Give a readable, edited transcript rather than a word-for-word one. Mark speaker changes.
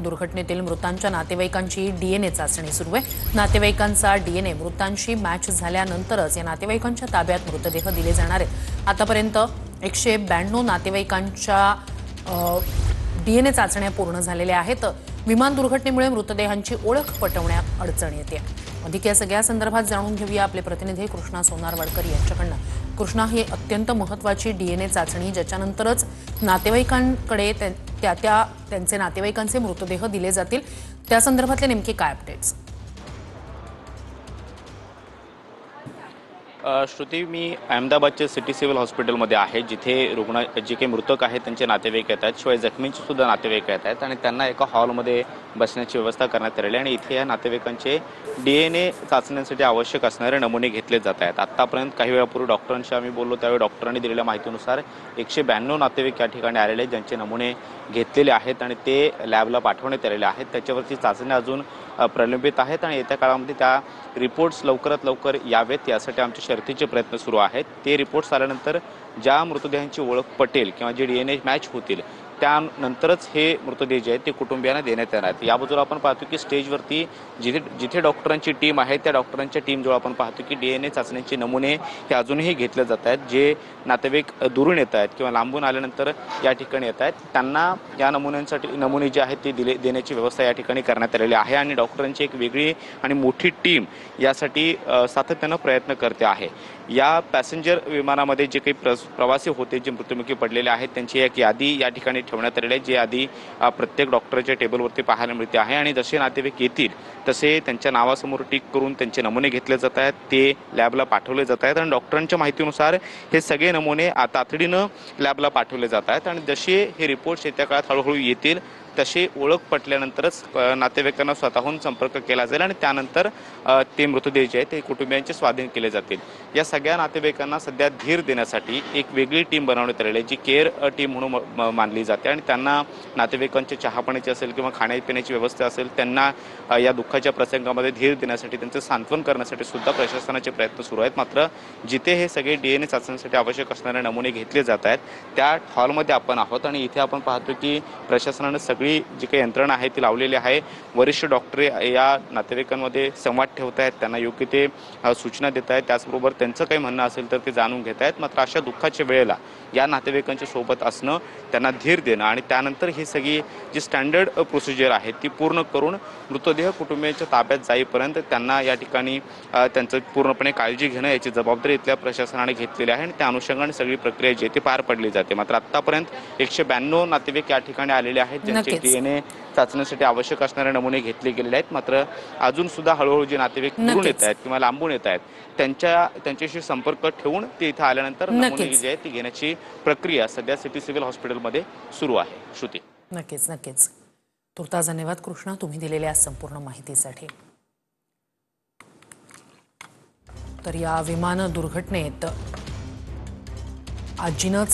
Speaker 1: दुर्घटनेतील मृतांच्या नातेवाईकांची डीएनए चाचणी सुरू आहे। नातेवाईकांचा डीएनए मृतांशी मॅच झाल्यानंतरच या नातेवाईकांच्या ताब्यात मृतदेह दिले जाणार आहेत। आतापर्यंत 192 नातेवाईकांच्या डीएनए चाचण्या पूर्ण झालेल्या आहेत। विमान दुर्घटनेमुळे मृतदेहांची ओळख पटवण्यात अडचण येते। अधिक या सगळ्या संदर्भात जाणून घेऊया आपले प्रतिनिधी कृष्णा सोनारवाडकर यांच्याकडून। कृष्णा, ही अत्यंत महत्त्वाची डीएनए चाचणी ज्याच्यानंतरच नातेवाईकांकडे त्यांचे नातेवाईकांचे मृतदेह दिले जातील, त्या संदर्भातले नेमके काय अपडेट्स?
Speaker 2: श्रुती, मी अहमदाबादच्या सिटी सिव्हिल हॉस्पिटलमध्ये आहे, जिथे रुग्ण जे काही मृतक आहेत त्यांचे नातेवाईक येत आहेत, शिवाय जखमींचे सुद्धा नातेवाईक येत आहेत आणि त्यांना एका हॉलमध्ये बसण्याची व्यवस्था करण्यात आलेली आहे आणि इथे या नातेवाईकांचे डीएनए चाचण्यांसाठी आवश्यक असणारे नमुने घेतले जात आहेत। आतापर्यंत काही वेळापूर्वी डॉक्टरांशी आम्ही बोललो, त्यावेळी डॉक्टरांनी दिलेल्या माहितीनुसार 192 नातेवाईक या ठिकाणी आलेले आहेत, ज्यांचे नमुने घेतलेले आहेत आणि ते लॅबला पाठवण्यात आलेले आहेत। त्याच्यावरची चाचण्या अजून प्रलंबित आहेत आणि येत्या काळामध्ये त्या रिपोर्ट्स लवकरात लवकर यावेत यासाठी आमचे शर्थीचे प्रयत्न सुरू आहेत। ते रिपोर्ट्स आल्यानंतर ज्या मृतदेहांची ओळख पटेल किंवा जे डीएनए मॅच होतील त्यानंतरच हे मृतदेह जे आहेत ते कुटुंबियांना देण्यात येणार आहेत। या बाजूला आपण पाहतो की स्टेजवरती जिथे डॉक्टरांची टीम आहे त्या डॉक्टरांच्या टीमजवळ आपण पाहतो की डीएनए चाचणीचे नमुने हे अजूनही घेतले जात आहेत। जे नातेवाईक दुरून येत आहेत किंवा लांबून आल्यानंतर या ठिकाणी येत आहेत त्यांना या नमुने जे आहेत ते देण्याची व्यवस्था या ठिकाणी करण्यात आलेली आहे आणि डॉक्टरांची एक वेगळी आणि मोठी टीम यासाठी सातत्यानं प्रयत्न करते आहे। या पॅसेंजर विमानामध्ये जे काही प्रवासी होते जे मृत्युमुखी पडलेले आहेत त्यांची एक यादी या ठिकाणी ठेवण्यात आलेली आहे, जी यादी प्रत्येक डॉक्टरच्या टेबलवरती पाहायला मिळते आहे आणि जसे नातेवाईक येतील तसे त्यांच्या नावासमोर टिक करून त्यांचे नमुने घेतले जात आहेत, ते लॅबला पाठवले जात आहेत आणि डॉक्टरांच्या माहितीनुसार हे सगळे नमुने तातडीनं लॅबला पाठवले जात आहेत आणि जसे हे रिपोर्ट्स येत्या काळात हळूहळू येतील तसे ओळख पटल्यानंतरच नातेवाईकांना स्वतःहून संपर्क केला जाईल आणि त्यानंतर ते मृतदेह जे आहेत ते कुटुंबियांचे स्वाधीन केले जातील। या सगळ्या नातेवाईकांना सध्या धीर देण्यासाठी एक वेगळी टीम बनवण्यात आलेली आहे, जी केअर टीम म्हणून मानली जाते आणि त्यांना नातेवाईकांचे चहापाण्याची असेल किंवा खाण्यापिण्याची व्यवस्था असेल त्यांना या दुःखाच्या प्रसंगामध्ये धीर देण्यासाठी त्यांचे सांत्वन करण्यासाठी सुद्धा प्रशासनाचे प्रयत्न सुरू आहेत। मात्र जिथे हे सगळे डीएनए चाचणीसाठी आवश्यक असणारे नमुने घेतले जात आहेत त्या हॉलमध्ये आपण आहोत आणि इथे आपण पाहतो की प्रशासनाने सगळी जी काही यंत्रणा आहे ती लावलेली आहे। वरिष्ठ डॉक्टर या नातेवाईकांमध्ये संवाद ठेवत आहेत, त्यांना योग्य ते सूचना देत आहेत, त्याचबरोबर त्यांचं काही म्हणणं असेल तर ते जाणून घेत आहेत। मात्र अशा दुःखाच्या वेळेला या नातेवाईकांच्या सोबत असणं, त्यांना धीर देणं आणि त्यानंतर ही सगळी जी स्टँडर्ड प्रोसिजर आहे ती पूर्ण करून मृतदेह कुटुंबियांच्या ताब्यात जाईपर्यंत त्यांना या ठिकाणी त्यांचं पूर्णपणे काळजी घेणं याची जबाबदारी इथल्या प्रशासनाने घेतलेली आहे आणि त्या अनुषंगाने सगळी प्रक्रिया जी ती पार पडली जाते। मात्र आतापर्यंत 192 नातेवाईक या ठिकाणी आलेले आहेत, ज्यांचे डीएनए चाचणीसाठी आवश्यक असणारे नमुने घेतले गेलेले आहेत। मात्र अजून सुद्धा हळूहळू जे नातेवाईक दुरून येत आहेत किंवा लांबून येत आहेत त्यांच्याशी संपर्क ठेवून ते इथं आल्यानंतर नमुने जे आहेत ती घेण्याची प्रक्रिया सध्या सिटी सिव्हिल हॉस्पिटलमध्ये सुरू आहे। श्रुती,
Speaker 1: नक्कीच तुर्तास धन्यवाद कृष्णा, तुम्ही दिलेल्या संपूर्ण माहितीसाठी। तर या विमान दुर्घटनेत आजीनं